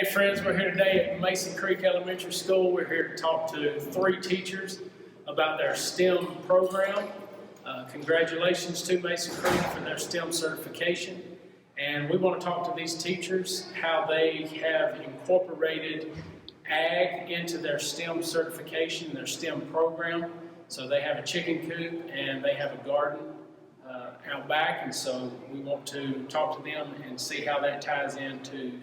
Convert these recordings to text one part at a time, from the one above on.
Hey friends, we're here today at Mason Creek Elementary School. We're here to talk to 3 teachers about their STEM program. Congratulations to Mason Creek for their STEM certification. And we want to talk to these teachers how they have incorporated ag into their STEM certification, their STEM program. So they have a chicken coop and they have a garden out back, and so we want to talk to them and see how that ties into their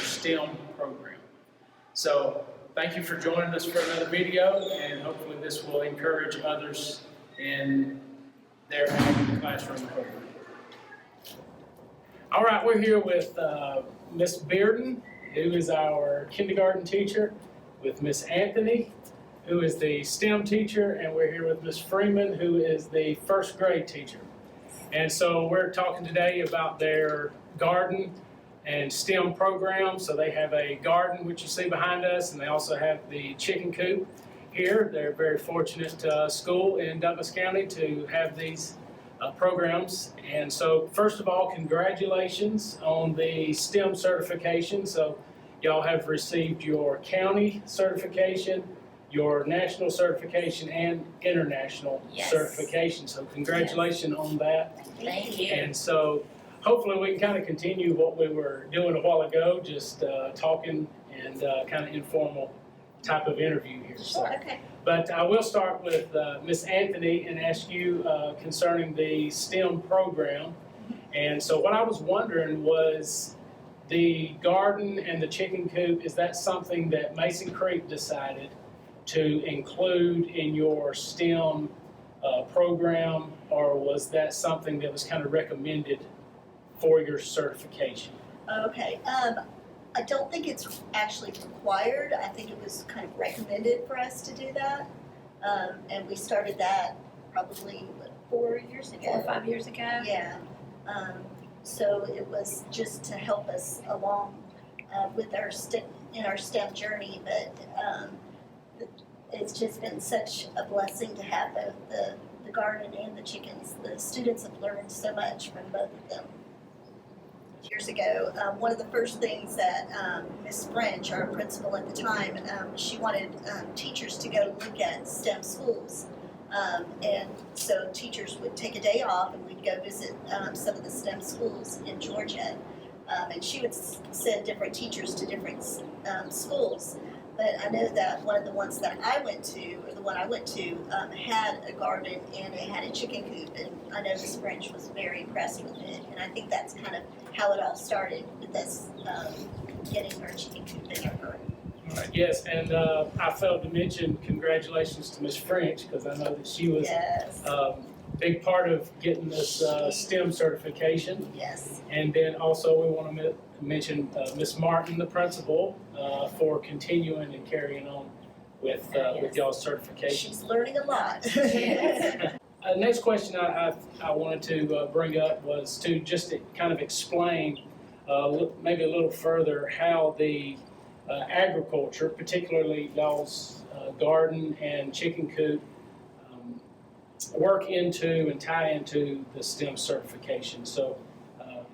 STEM program. So thank you for joining us for another video, and hopefully this will encourage others in their classroom program. All right, we're here with Miss Bearden, who is our kindergarten teacher, with Miss Anthony, who is the STEM teacher, and we're here with Miss Freeman, who is the first grade teacher. And so we're talking today about their garden and STEM program. So they have a garden, which you see behind us, and they also have the chicken coop here. They're a very fortunate school in Douglas County to have these programs. And so first of all, congratulations on the STEM certification. So y'all have received your county certification, your national certification, and international certification. So congratulations on that. Thank you. And so hopefully we can kind of continue what we were doing a while ago, just talking and kind of informal type of interview here. Sure, okay. But I will start with Miss Anthony and ask you concerning the STEM program. And so what I was wondering was, the garden and the chicken coop, is that something that Mason Creek decided to include in your STEM program, or was that something that was kind of recommended for your certification? Okay, I don't think it's actually required. I think it was kind of recommended for us to do that. And we started that probably 4 years ago. 4 or 5 years ago. Yeah. So it was just to help us along with our STEM journey, but it's just been such a blessing to have both the garden and the chickens. The students have learned so much from both of them. Years ago, one of the first things that Miss French, our principal at the time, she wanted teachers to go look at STEM schools. And so teachers would take a day off and we'd go visit some of the STEM schools in Georgia. And she would send different teachers to different schools. But I know that one of the ones that I went to, or the one I went to, had a garden and it had a chicken coop. And I know Miss French was very impressed with it. And I think that's kind of how it all started, with us getting our chicken coop in our garden. All right, yes, and I failed to mention congratulations to Miss French, because I know that she was a big part of getting this STEM certification. Yes. And then also we want to mention Miss Martin, the principal, for continuing and carrying on with y'all's certification. She's learning a lot. Next question I wanted to bring up was to just to kind of explain maybe a little further how the agriculture, particularly y'all's garden and chicken coop, work into and tie into the STEM certification. So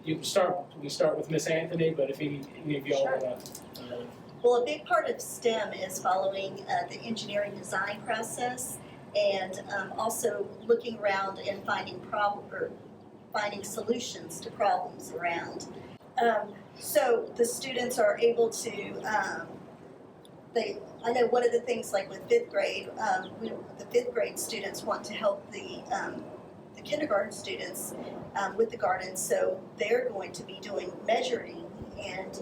we can start with Miss Anthony, but if any of y'all want to. Well, a big part of STEM is following the engineering design process, and also looking around and finding solutions to problems around. So the students are able to, I know one of the things, like with 5th grade, the 5th grade students want to help the kindergarten students with the garden, so they're going to be doing measuring and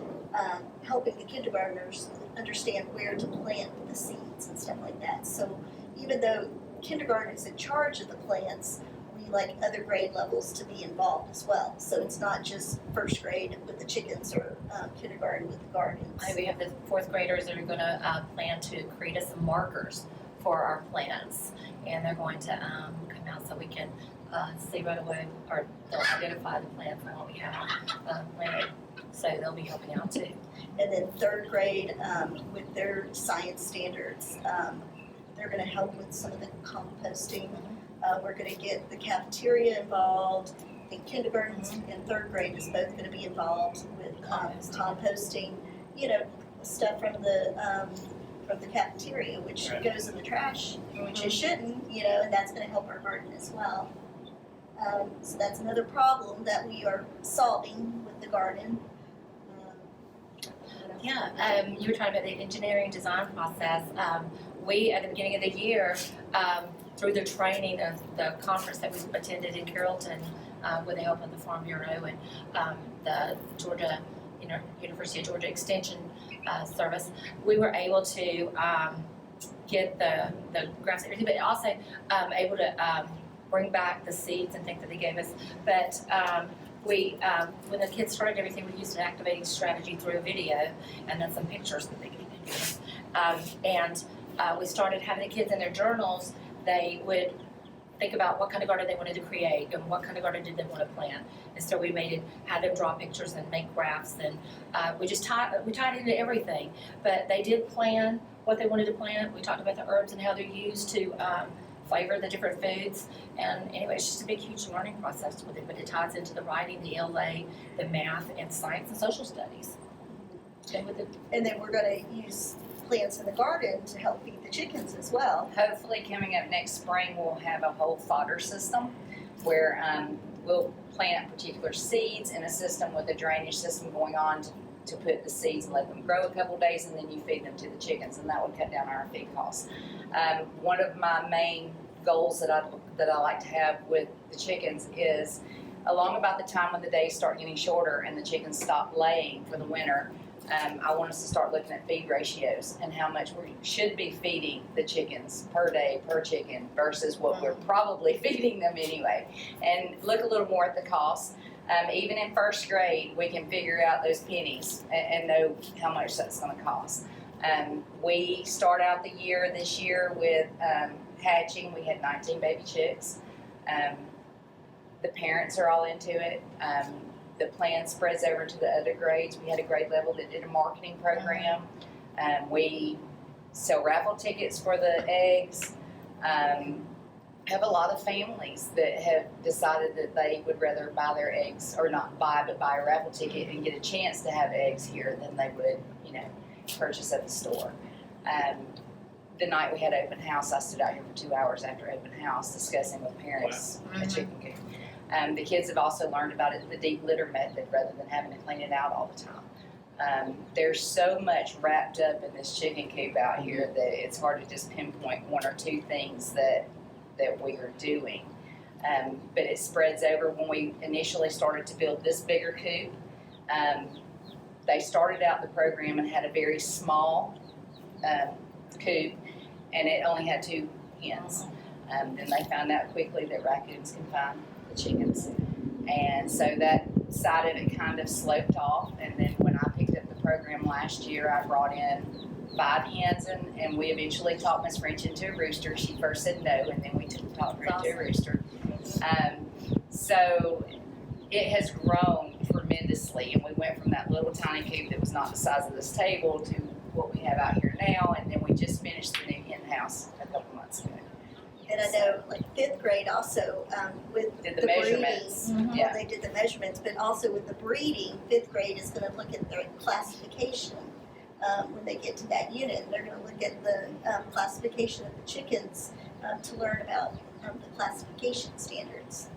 helping the kindergartners understand where to plant the seeds and stuff like that. So even though kindergarten is in charge of the plants, we like other grade levels to be involved as well. So it's not just 1st grade with the chickens or kindergarten with the gardens. We have the 4th graders that are going to plan to create us some markers for our plants, and they're going to come out so we can see right away, or they'll identify the plants and what we have planted. So they'll be helping out too. And then 3rd grade, with their science standards, they're going to help with some of the composting. We're going to get the cafeteria involved. I think kindergarten and 3rd grade is both going to be involved with composting stuff from the cafeteria, which Right. goes in the trash, which it shouldn't, and that's gonna help our garden as well. So that's another problem that we are solving with the garden. Yeah, you were talking about the engineering design process. We, at the beginning of the year, through the training of the conference that we attended in Carrollton, with the help of the Farm Bureau and the Georgia, University of Georgia Extension Service, we were able to get the graphs and everything, but also able to bring back the seeds and things that they gave us. But we, when the kids started everything, we used an activating strategy through a video and then some pictures that they could give us. And we started having the kids in their journals, they would think about what kind of garden they wanted to create and what kind of garden did they want to plant. And so we had them draw pictures and make graphs, and we tied it into everything. But they did plan what they wanted to plant. We talked about the herbs and how they're used to flavor the different foods. And anyway, it's just a big, huge learning process with it, but it ties into the writing, the ELA, the math, and science and social studies. And then we're gonna use plants in the garden to help feed the chickens as well. Hopefully, coming up next spring, we'll have a whole fodder system where we'll plant particular seeds in a system with a drainage system going on to put the seeds and let them grow a couple days, and then you feed them to the chickens, and that would cut down our feed costs. One of my main goals that I like to have with the chickens is along about the time when the days start getting shorter and the chickens stop laying for the winter, I want us to start looking at feed ratios and how much we should be feeding the chickens per day, per chicken, versus what we're probably feeding them anyway. And look a little more at the cost. Even in first grade, we can figure out those pennies and know how much that's going to cost. We start out the year this year with hatching. We had 19 baby chicks. The parents are all into it. The plan spreads over to the other grades. We had a grade level that did a marketing program. We sell raffle tickets for the eggs. Have a lot of families that have decided that they would rather buy their eggs, or not buy, but buy a raffle ticket and get a chance to have eggs here than they would, purchase at the store. The night we had open house, I stood out here for 2 hours after open house discussing with parents a chicken coop. The kids have also learned about the deep litter method rather than having to clean it out all the time. There's so much wrapped up in this chicken coop out here that it's hard to just pinpoint one or two things that we are doing. But it spreads over. When we initially started to build this bigger coop, they started out the program and had a very small coop, and it only had 2 hens. Then they found out quickly that raccoons can find the chickens, and so that side of it kind of sloped off. And then when I picked up the program last year, I brought in 5 hens, and we eventually talked Miss French into a rooster. She first said no, and then we talked her into a rooster. So it has grown tremendously, and we went from that little tiny coop that was not the size of this table to what we have out here now, and then we just finished the new hen house a couple months ago. And I know, like 5th grade also, with Did the the breeding. measurements. Well, they did the measurements, but also with the breeding, 5th grade is gonna look at their classification. When they get to that unit, they're gonna look at the classification of the chickens to learn about the classification standards.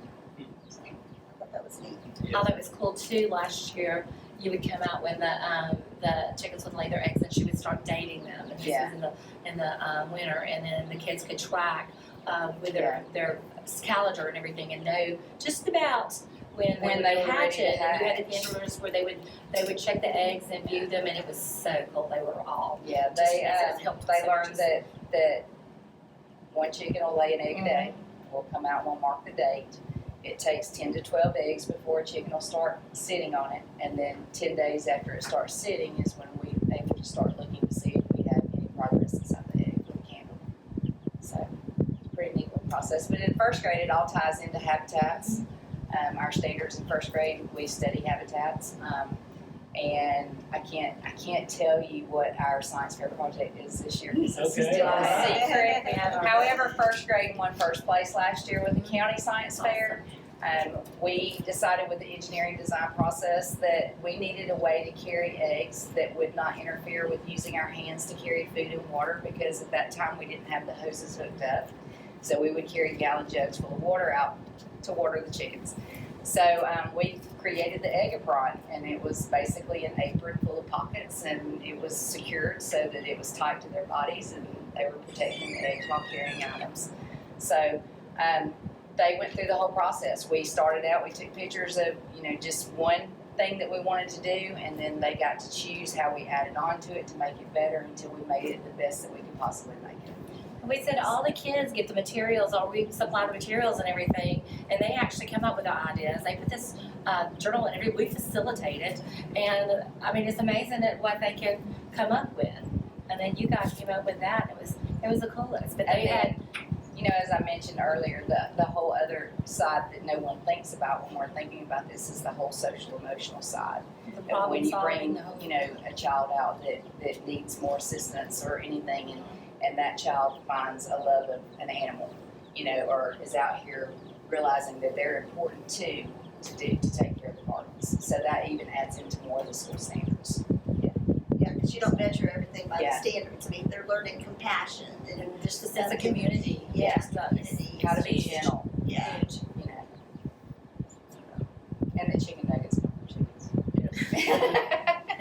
So I thought that was neat. I thought it was cool too. Last year, you would come out when the chickens would lay their eggs, and she would start dating them. And this was in the winter, and then the kids could track with their calendar and everything, and know just about when they were hatch ready it. to And you had hatch. the interviews where they would check the eggs and view them, and it was so cool. They were all Yeah, just they as it helped they so learned much. that one chicken will lay an egg a day. We'll come out and we'll mark the date. It takes 10 to 12 eggs before a chicken will start sitting on it, and then 10 days after it starts sitting is when we're able to start looking to see if we have any progress inside the egg with a candle. So it's a pretty neat little process. But in first grade, it all ties into habitats. Our standards in first grade, we study habitats. And I can't tell you what our science fair project is this year, because this is Okay. still a Okay. secret. We have our- However, first grade won first place last year with the county science fair. We decided with the engineering design process that we needed a way to carry eggs that would not interfere with using our hands to carry food and water, because at that time we didn't have the hoses hooked up. So we would carry gallon jugs full of water out to water the chickens. So we created the egg apron, and it was basically an apron full of pockets, and it was secured so that it was tied to their bodies and they were protecting the eggs while carrying items. So they went through the whole process. We started out, we took pictures of, just one thing that we wanted to do, and then they got to choose how we added on to it to make it better until we made it the best that we could possibly make it. We said all the kids get the materials, or we supply the materials and everything, and they actually come up with the ideas. They put this journal in we facilitate it, and I mean, it's amazing at what they can come up with. And then you guys came up with that. It was the coolest. But they had, as I mentioned earlier, the whole other side that no one thinks about when we're thinking about this is the whole social emotional side. the And problem when you solving. bring, a child out that needs more assistance or anything, and that child finds a love of an animal, or is out here realizing that they're important too to take care of the partners. So that even adds into more of the school standards. Yeah, because you don't measure everything by the Yeah. standards. I mean, they're learning compassion and just Just as a community. Yeah, Yes, community. How to be is gentle, Yeah. huge. And the chicken nuggets come from chickens.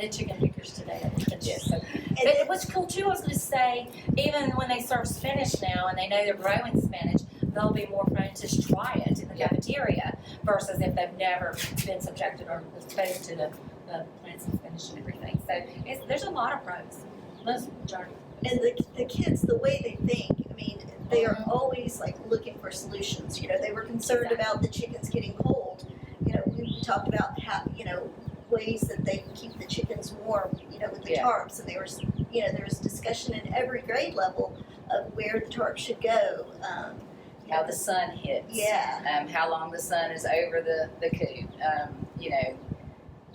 The chicken pickers today. Yes. So, but what's cool too, I was going to say, even when they serve spinach now and they know they're growing spinach, they'll be more prone to try it in the cafeteria versus if they've never been subjected or exposed to the plants and spinach and everything. So there's a lot of pros. Most majority. And the kids, the way they think, I mean, they are always like looking for solutions. They were concerned Exactly. about the chickens getting cold. We talked about how, ways that they can keep the chickens warm, with the Yeah. tarps. And there was discussion in every grade level of where the tarp should go. How the sun hits. Yeah. How long the sun is over the coop.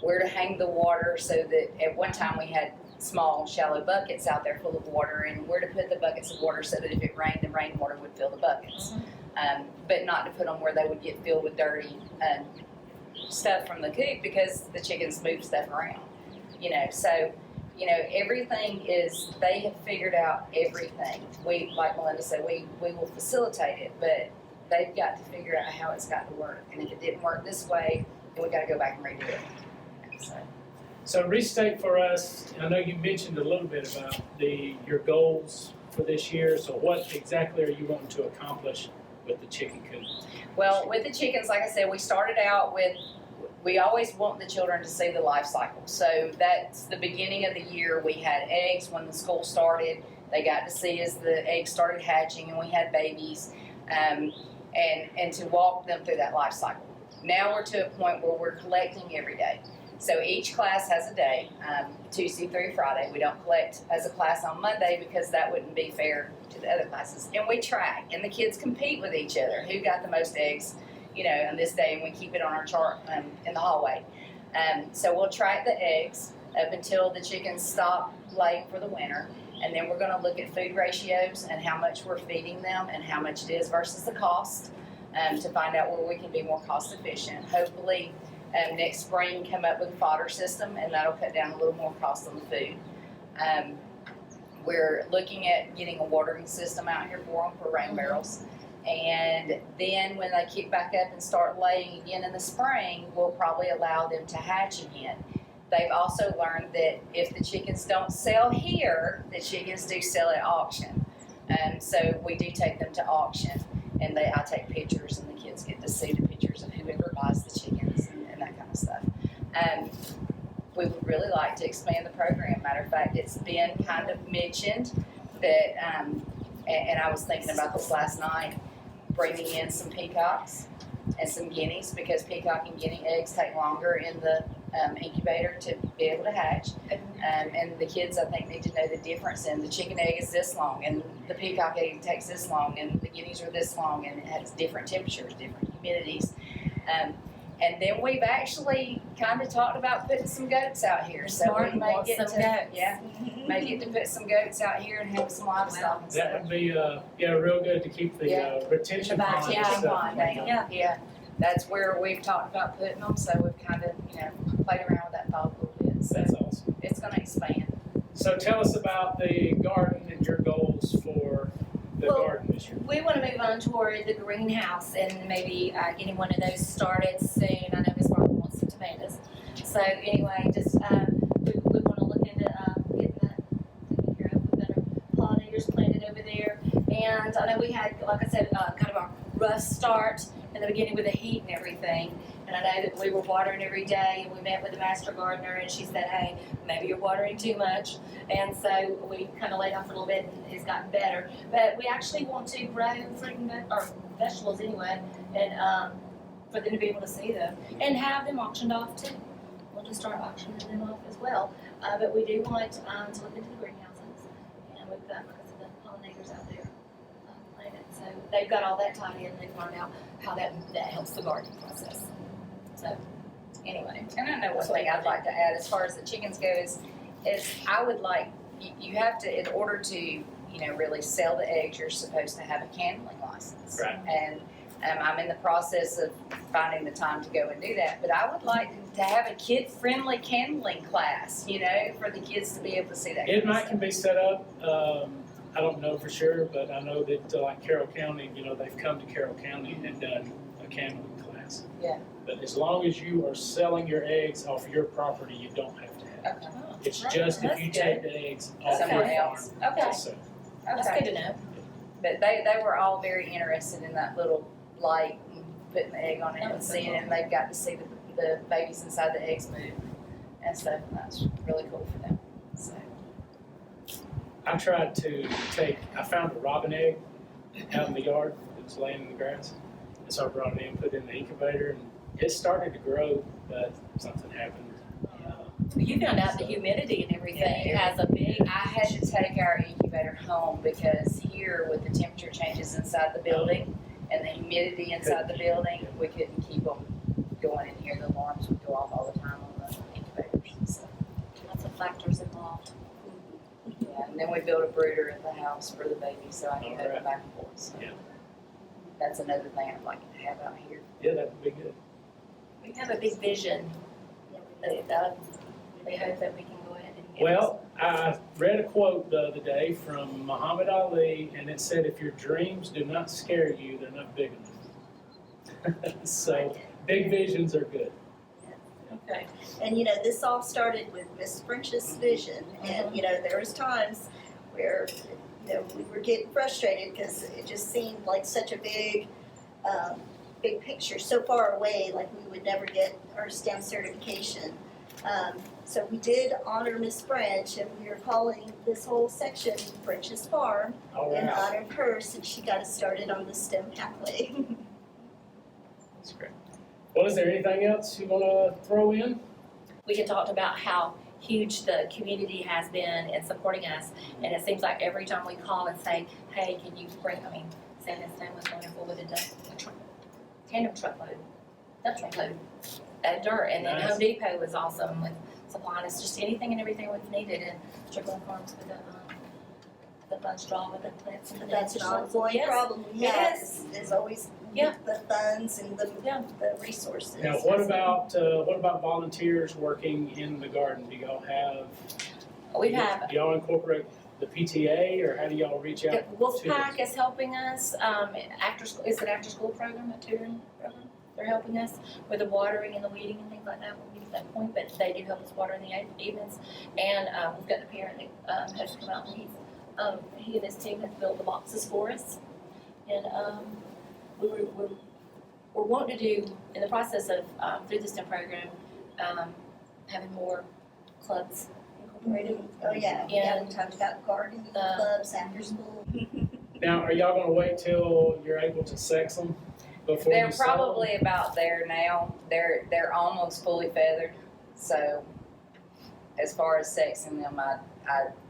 Where to hang the water so that at one time we had small shallow buckets out there full of water, and where to put the buckets of water so that if it rained, the rainwater would fill the buckets. But not to put them where they would get filled with dirty stuff from the coop, because the chickens move stuff around. So everything is, they have figured out everything. We, like Melinda said, we will facilitate it, but they've got to figure out how it's got to work. And if it didn't work this way, then we got to go back and redo it. So restate for us, I know you mentioned a little bit about your goals for this year, so what exactly are you wanting to accomplish with the chicken coop? Well, with the chickens, like I said, we started out with, we always want the children to see the life cycle. So that's the beginning of the year. We had eggs when the school started. They got to see as the eggs started hatching and we had babies, and to walk them through that life cycle. Now we're to a point where we're collecting every day. So each class has a day, Tuesday through Friday. We don't collect as a class on Monday because that wouldn't be fair to the other classes. And we track, and the kids compete with each other. Who got the most eggs, on this day, and we keep it on our chart in the hallway. So we'll track the eggs up until the chickens stop laying for the winter. And then we're gonna look at food ratios and how much we're feeding them and how much it is versus the cost, to find out where we can be more cost efficient. Hopefully, next spring come up with a fodder system, and that'll cut down a little more cost on the food. We're looking at getting a watering system out here for them for rain barrels. And then when they kick back up and start laying again in the spring, we'll probably allow them to hatch again. They've also learned that if the chickens don't sell here, the chickens do sell at auction. So we do take them to auction, and I take pictures, and the kids get to see the pictures of whoever buys the chickens and that kind of stuff. We would really like to expand the program. Matter of fact, it's been kind of mentioned that, and I was thinking about this last night, bringing in some peacocks and some guineas, because peacock and guinea eggs take longer in the incubator to be able to hatch. And the kids, I think, need to know the difference. And the chicken egg is this long, and the peacock egg takes this long, and the guineas are this long, and it has different temperatures, different humidities. And then we've actually kind of talked about putting some goats out here. So we may get some to, goats. yeah, may get to put some goats out here and have some livestock and That stuff. would be, real good to keep the Yeah. retention The back, pond yeah, and stuff. Pond, dang it. Yeah. Yeah, that's where we've talked about putting them, so we've kind of, played around with that thought a little bit. So That's awesome. it's gonna expand. So tell us about the garden and your goals for the Well, garden this year. We want to move on toward the greenhouse and maybe getting one of those started soon. I know Ms. Martin wants some tomatoes. So anyway, just we want to look into getting that taken care of with better pollinators planted over there. And I know we had, like I said, kind of a rough start in the beginning with the heat and everything. And I know that we were watering every day, and we met with the master gardener, and she said, hey, maybe you're watering too much. And so we kind of laid off a little bit, and it's gotten better. But we actually want to grow fruit and or vegetables anyway, and for them to be able to see them and have them auctioned off too. We'll just start auctioning them off as well. But we do want to look into the greenhouses, and we've got, like I said, the pollinators out there planted. So they've got all that tied in. They've learned out how that helps the gardening process. So anyway, And I know one thing I'd like to add as far as the chickens goes is I would like, you have to, in order to, really sell the eggs, you're supposed to have a candling license. Right. And I'm in the process of finding the time to go and do that, but I would like to have a kid-friendly candling class, for the kids to be able to see that. It kind of might stuff. can be set up, I don't know for sure, but I know that like Carroll County, they've come to Carroll County and done a candling class. Yeah. But as long as you are selling your eggs off your property, you don't have to have it. Okay. It's just if That's you good. take the eggs off Someone your farm. else. Okay. to sell. That's Okay. good to know. But they were all very interested in that little light and putting the egg on it That and was so seeing it, cool. and they've got to see the babies inside the eggs move and stuff, and that's really cool for them, so. I tried to I found a robin egg out in the yard. It was laying in the grass. And so I brought it in, put it in the incubator, and it started to grow, but something happened. You found out the humidity and everything has a big. I had to take our incubator home because here with the temperature changes inside the building and the humidity inside the building, we couldn't keep them going in here. The alarms would go off all the time on the incubators, so. Lots of factors involved. Yeah, and then we built a brooder at the house for the baby, so I can All have right. them back and forth, so. Yeah. That's another thing I'd like to have out here. Yeah, that would be good. We have a big vision. We hope that we can go ahead and get Well, I read a quote the other day from Muhammad Ali, and it said, if your dreams do not scare you, they're not big enough. So, big visions are good. Okay. And this all started with Miss French's vision, and there was times where we were getting frustrated because it just seemed like such a big picture, so far away, like we would never get our STEM certification. So we did honor Miss French, and we are calling this whole section French's Farm All in right, honor of her, since she got us started on the STEM pathway. that's great. Well, is there anything else you want to throw in? We had talked about how huge the community has been in supporting us, and it seems like every time we call and say, hey, can you bring, San Esteban was wonderful with a tandem truckload, dump truckload of dirt, and then Nice. Home Depot was awesome with supplying us just anything and everything we've needed, and Strickland Farms with the fun straw with the plants and the That's an ongoing Yes. problem we have, Yes. is always Yeah. the funds and Yeah. the resources. Now, what about volunteers working in the garden? Do y'all have? We have Do y'all incorporate the PTA, or how do y'all reach out? Wolfpack is helping us, after school, it's an after school program, a tutoring program. They're helping us with the watering and the weeding and things like that when we get to that point, but they do help us water in the evenings. And, we've got the parent that, has come out and he and his team have built the boxes for us. And, we're wanting to do, in the process of, through the STEM program, having more clubs incorporated. Oh, yeah, we And, talked about gardening clubs after school. Now, are y'all going to wait till you're able to sex them before They're you sell them? probably about there now. They're almost fully feathered. So as far as sexing them, I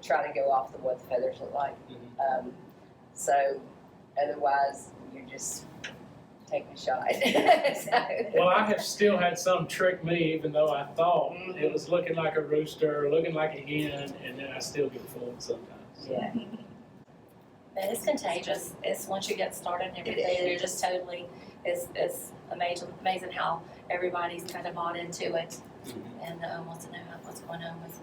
try to go off what the feathers look like. So otherwise, you're just taking a shot. So, Well, I have still had some trick me, even though I thought Mhm. it was looking like a rooster, looking like a hen, and then I still get fooled sometimes. yeah. But it's contagious. It's once you get started and everything, It you're is. just totally, it's amazing how everybody's kind of bought into it and wants to know what's going on with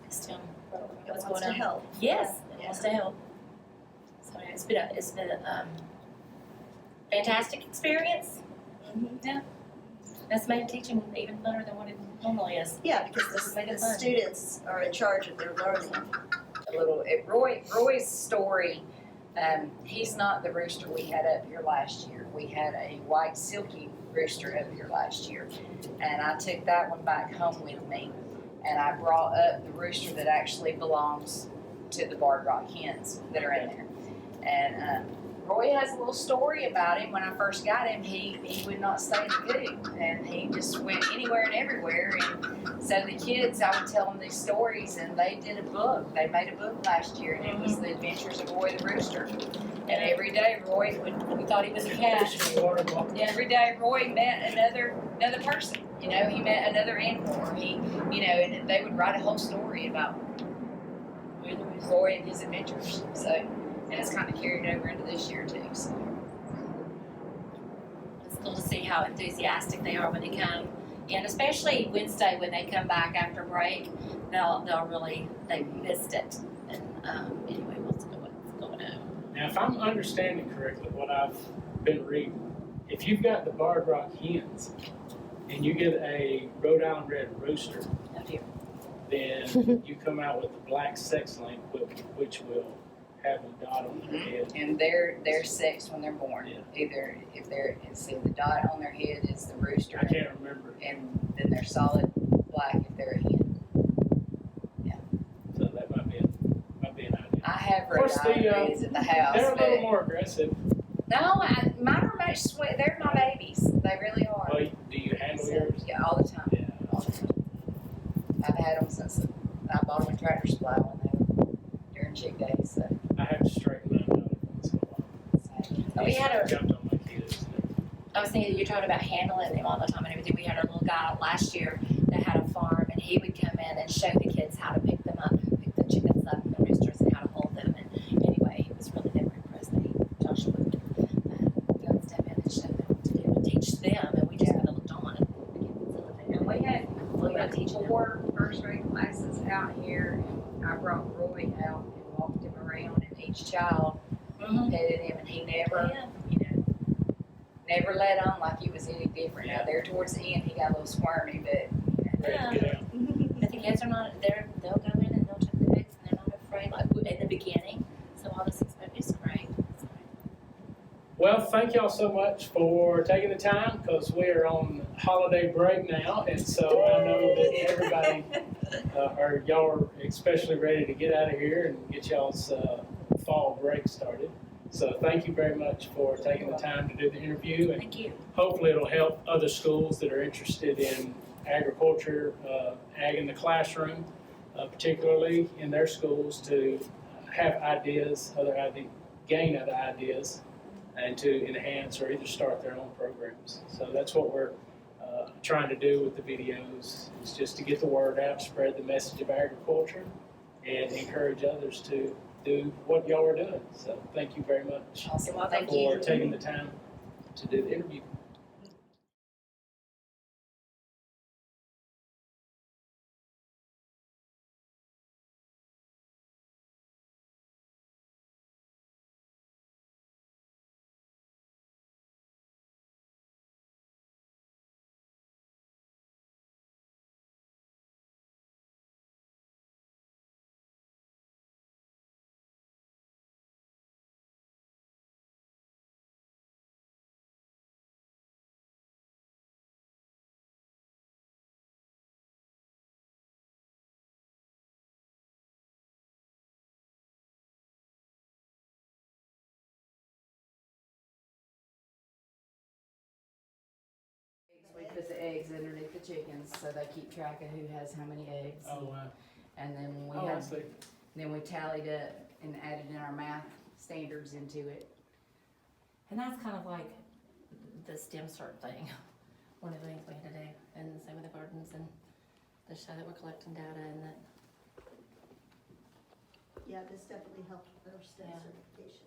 STEM. It What's wants going to on? help. Yes, it Yeah. wants to help. So it's been a fantastic experience. Mhm. That's made teaching even better than what it normally is. Yeah, because Made the it fun. students are in charge of their learning. Roy's story, he's not the rooster we had up here last year. We had a white silky rooster up here last year. And I took that one back home with me. And I brought up the rooster that actually belongs to the Barred Rock hens that are in there. And Roy has a little story about him. When I first got him, he would not stay in the coop. And he just went anywhere and everywhere. And so the kids, I would tell them these stories, and they did a book. They made a book last year, and it was The Adventures of Roy the Rooster. And every day Roy we thought he was a cat. Water bottle. And every day Roy met another person. You know, he met another animal, or he, and they would write a whole story about Roy and his adventures. So, and it's kind of carried over into this year too. So. It's cool to see how enthusiastic they are when they come. And especially Wednesday when they come back after break, they'll really, they missed it. And anyway, what's going on? Now, if I'm understanding correctly what I've been reading, if you've got the Barred Rock hens and you get a Rhode Island Red Rooster, Oh dear. then you come out with the black sex link, which will have a dot on their head. And they're sexed when they're born. Yeah. Either if they're, see, the dot on their head is the rooster, I can't remember, and then they're solid black if they're a hen. so that might be an idea. I have Of course, Rhode Island Reds at the house, They're a little but more aggressive. no, mine are much sweet. They're my babies. They really are. Oh, do you handle yours? Yeah, all the time. Yeah. All the time. I've had them since I bought them in Tractor Supply when they were during chick days. So. I have to straighten mine out every once in a while. We had Jumped on my kids. I was thinking you're talking about handling them all the time and everything. We had a little guy last year that had a farm, and he would come in and show the kids how to pick them up, pick the chickens up and the roosters and how to hold them. And anyway, he was really never impressed. Joshua would go and step in and show them to do and teach them, and we just kind of looked on and And we had teach them. 4 first grade classes out here, and I brought Roy out and walked him around, and each child petted him, and he never, never let on like he was any different. Now there towards the end, he got a little squirmy, but Ready to get out. But the kids are not, they'll go in and they'll check the eggs and they're not afraid like in the beginning. So all this is great. It's great. Well, thank y'all so much for taking the time, because we are on holiday break now, and so I know that everybody, y'all are especially ready to get out of here and get y'all's fall break started. So thank you very much for taking the time to do the interview, and Thank you. hopefully it'll help other schools that are interested in agriculture, ag in the classroom, particularly in their schools, to have ideas, gain other ideas, and to enhance or either start their own programs. So that's what we're trying to do with the videos, is just to get the word out, spread the message of agriculture, and encourage others to do what y'all are doing. So thank you very much awesome. Well, Thank for taking the time to do the interview. We put the eggs underneath the chickens so they keep track of who has how many eggs. Oh, wow. And then Oh, I see. we tallied up and added in our math standards into it. And that's kind of like the STEM CERT thing, one of the things we had to do. And same with the gardens and to show that we're collecting data and that. Yeah, this definitely helped with our STEM Yeah. certification.